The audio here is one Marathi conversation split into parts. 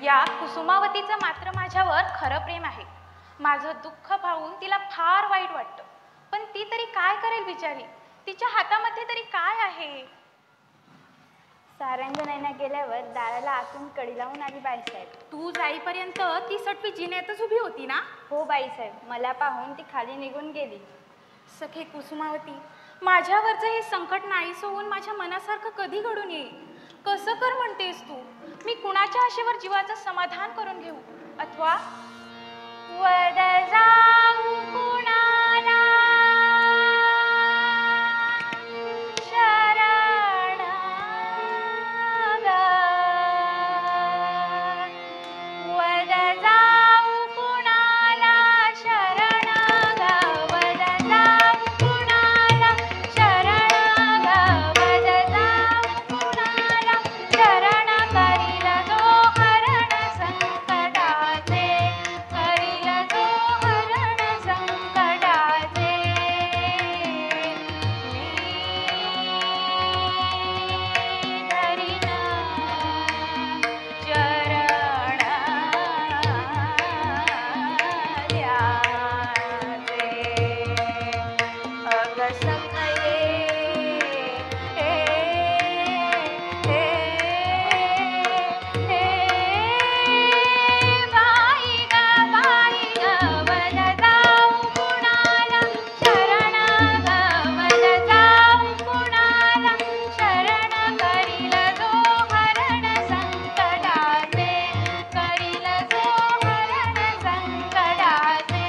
या कुसुमावतीचं मात्र माझ्यावर खरं प्रेम आहे. माझं दुःख पाहून तिला फार वाईट वाटतं, पण ती तरी काय करेल बिचारी. तिच्या हातामध्ये तरी काय आहे. सारंगनैना गेल्यावर दाराला आतून कडी लावून आली बाईसाहेब. तू जाईपर्यंत ती सटवी जिन्यातच उभी होती ना? हो बाईसाहेब, मला पाहून ती खाली निघून गेली. सखे कुसुमावती, माझ्यावरचं हे संकट नाहीसं होऊन माझ्या मनासारखं कधी घडून येईल? कसं कर म्हणतेस तू? मी कुणाच्या आशेवर जीवाचं समाधान करून घेऊ? अथवा वद जाऊ कुणाला शरण ग, वद जाऊ कुणाला शरण ग, वद जाऊ कुणाला शरण ग, वद जाऊ कुणाला शरण करील जो हरण संकटाचे, करील जो हरण संकटाचे. धरीन चरण द्याचे. अग सखये बाई ग, बाई ग, वद जाऊ कुणाला शरण ग, वद जाऊ कुणाला शरण करील जो हरण संकटाचे, करील जो हरण संकटाचे.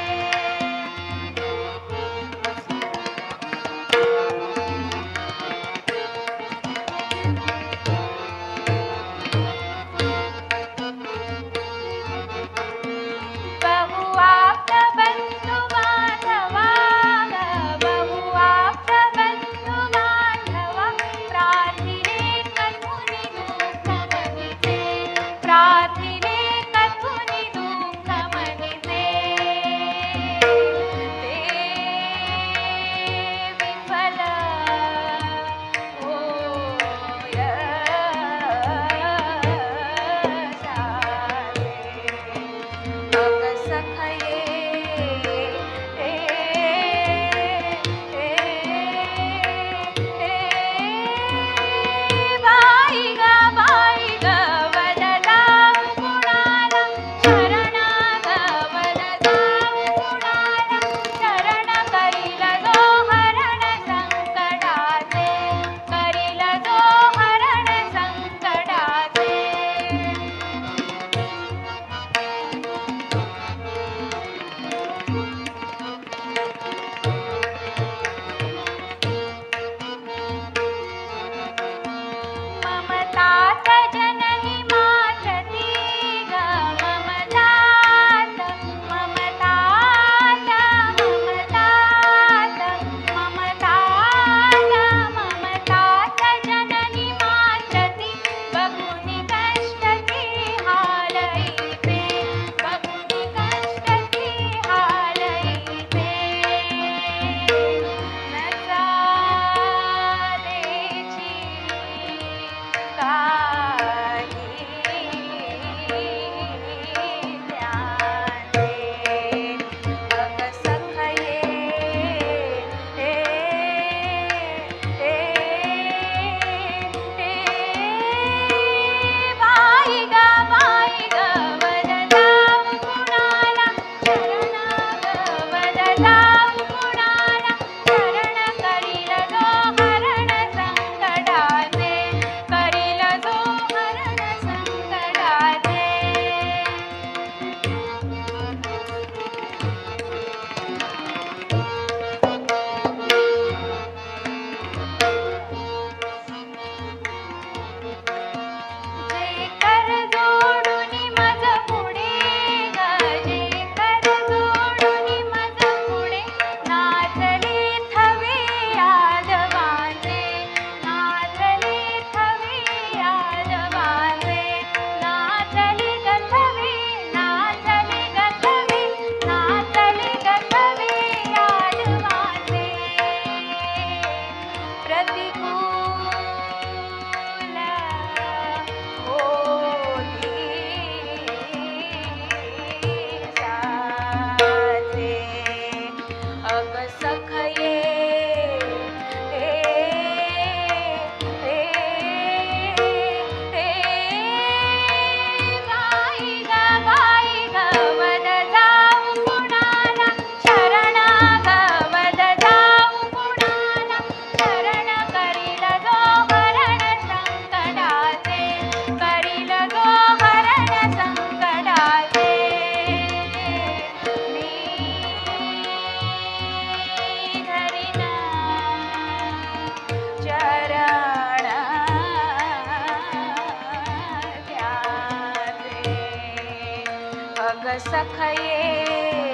बहु आप्त बंधु बांधवा ग, बहु आप्त बंधु बांधवा प्रार्थिले कथुनी दुःख मनीचे, प्रार्थिले कथुनी दुःख मनीचे. ते विफल होय सारे. अग सखये बाई ग, बाई ग, वद जाऊ ग सखये